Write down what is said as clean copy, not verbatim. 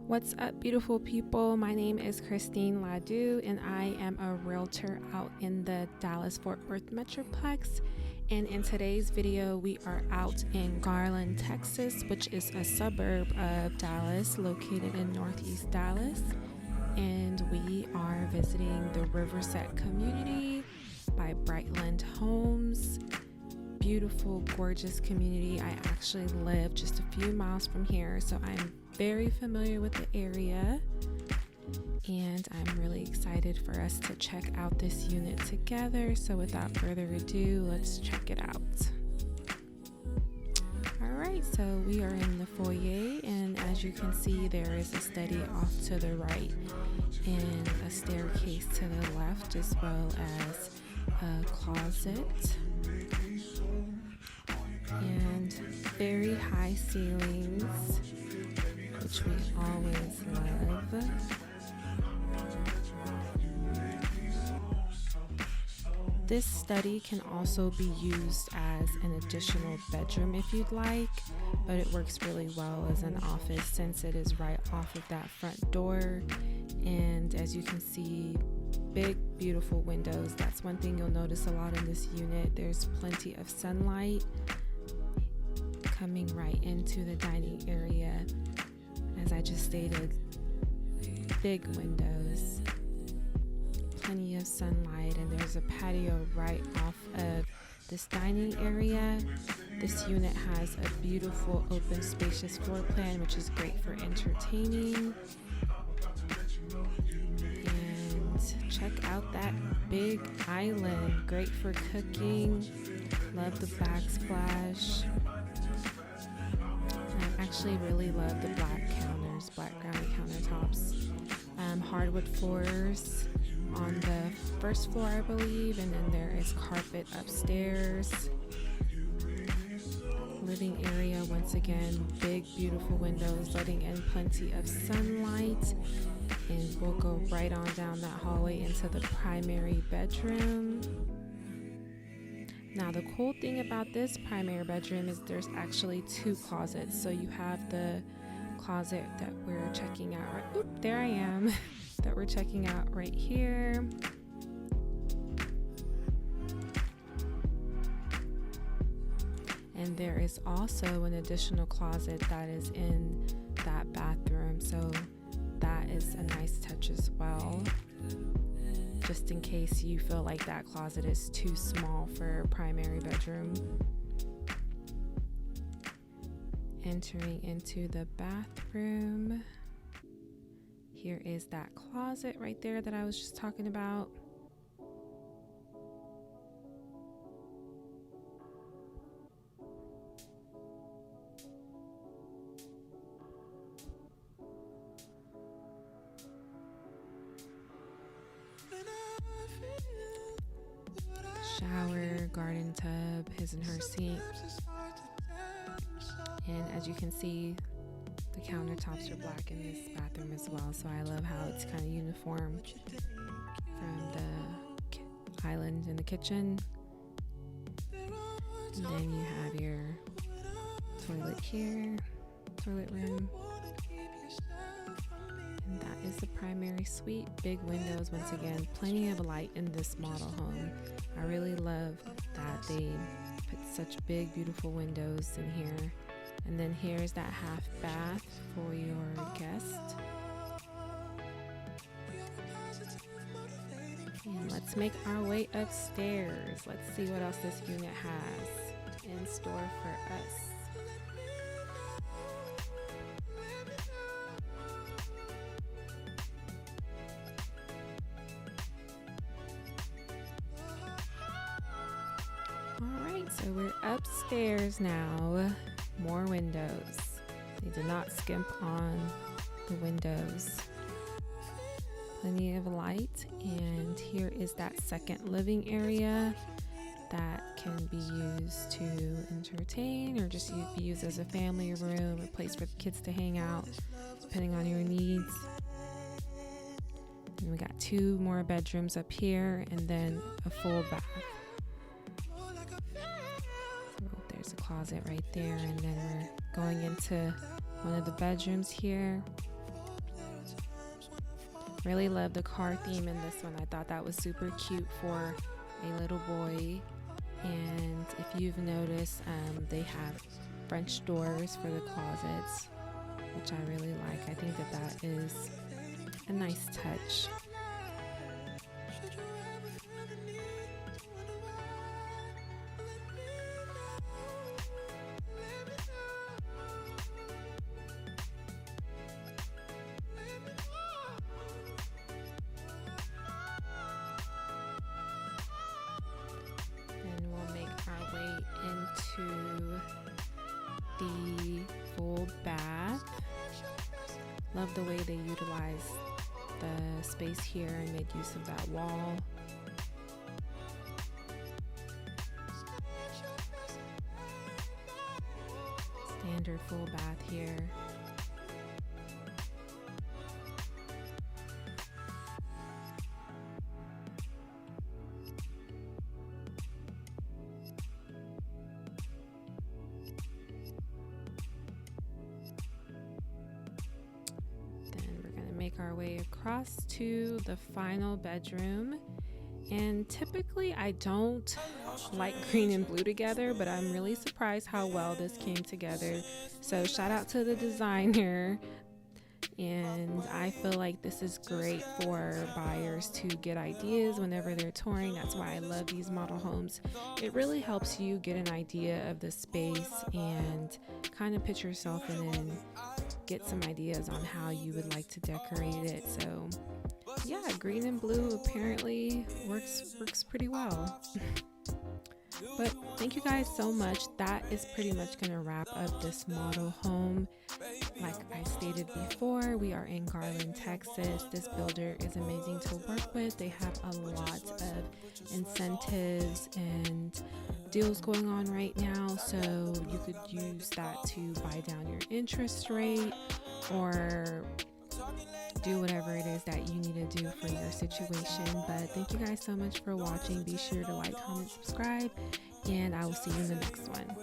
What's up, beautiful people? My name is Christine Ladu, and I am a realtor out in the Dallas-Fort Worth Metroplex. And in today's video, we are out in Garland, Texas, which is a suburb of Dallas, located in Northeast Dallas. And we are visiting the Riverset community by Brightland Homes. Beautiful, gorgeous community. I actually live just a few miles from here, so I'm very familiar with the area, and I'm really excited for us to check out this unit together. So without further ado, let's check it out. Alright, so we are in the foyer, and as you can see, there is a study off to the right and a staircase to the left, as well as a closet and very high ceilings, which we always love. This study can also be used as an additional bedroom if you'd like, but it works really well as an office since it is right off of that front door. And as you can see, big, beautiful windows. That's one thing you'll notice a lot in this unit. There's plenty of sunlight coming right into the dining area. As I just stated, big windows, plenty of sunlight, and there's a patio right off of this dining area. This unit has a beautiful open spacious floor plan, which is great for entertaining. And check out that big island, great for cooking. Love the backsplash. I actually really love the black granite countertops. Hardwood floors on the first floor, I believe, and then there is carpet upstairs. Living area, once again, big, beautiful windows, letting in plenty of sunlight. And we'll go right on down that hallway into the primary bedroom. Now, the cool thing about this primary bedroom is there's actually two closets. So you have the closet that we're checking out right, there I am, that we're checking out right here. And there is also an additional closet that is in that bathroom. So that is a nice touch as well, just in case you feel like that closet is too small for a primary bedroom. Entering into the bathroom, here is that closet right there that I was just talking about. Shower, garden tub, his and her sink. And as you can see, the countertops are black in this bathroom as well. So I love how it's kind of uniform from the island in the kitchen. And then you have your toilet here, toilet room. And that is the primary suite. Big windows, once again, plenty of light in this model home. I really love that they put such big, beautiful windows in here. And then here's that half bath for your guest. And let's make our way upstairs. Let's see what else this unit has in store for us. Alright, so we're upstairs now. More windows. They did not skimp on the windows. Plenty of light, and here is that second living area that can be used to entertain or just be used as a family room, a place for the kids to hang out, depending on your needs. And we got two more bedrooms up here, and then a full bath. There's a closet right there, and then we're going into one of the bedrooms here. Really love the car theme in this one. I thought that was super cute for a little boy. And if you've noticed, they have French doors for the closets, which I really like. I think that that is a nice touch. Into the full bath. Love the way they utilize the space here and made use of that wall. Standard full bath here. Make our way across to the final bedroom. And typically I don't like green and blue together, but I'm really surprised how well this came together. So shout out to the designer. And I feel like this is great for buyers to get ideas whenever they're touring. That's why I love these model homes. It really helps you get an idea of the space and kind of put yourself in and get some ideas on how you would like to decorate it. So yeah, green and blue apparently works pretty well. But thank you guys so much. That is pretty much going to wrap up this model home. Like I stated before, we are in Garland, Texas. This builder is amazing to work with. They have a lot of incentives and deals going on right now, so you could use that to buy down your interest rate or do whatever it is that you need to do for your situation. But thank you guys so much for watching. Be sure to like, comment, subscribe, and I will see you in the next one.